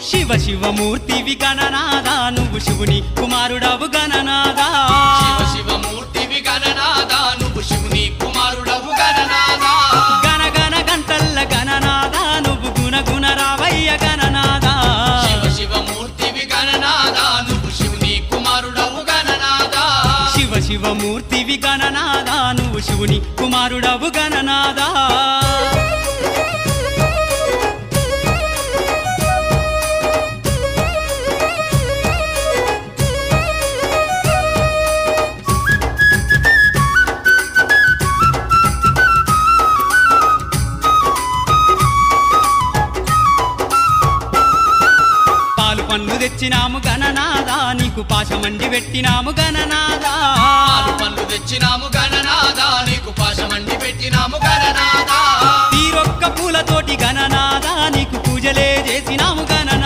శివ శివమూర్తివి గణనాదా నువ్వు శివుని కుమారుడవు గణనాదా శివ శివమూర్తివి గణనాదా నువ్వు శివుని కుమారుడవు గణనాదా గణ గణ గంటల్ల గణనాదా నువ్వు గుణ గుణ రావయ్య గణనాదా శివ శివమూర్తివి గణనాదా నువ్వు శివుని కుమారుడవు గణనాదా శివ శివమూర్తివి గణనాదా నువ్వు శివుని కుమారుడవు గణనాదా పండ్లు తెచ్చినాము గణనాదా నీకు పాశమండి పెట్టినాము గణనాదా పాలు పండ్లు తెచ్చినాము గణనాదా నీకు పాశమండి పెట్టినాము గణనాదా తీరొక్క పూలతోటి గణనాదా నీకు పూజలే చేసినాము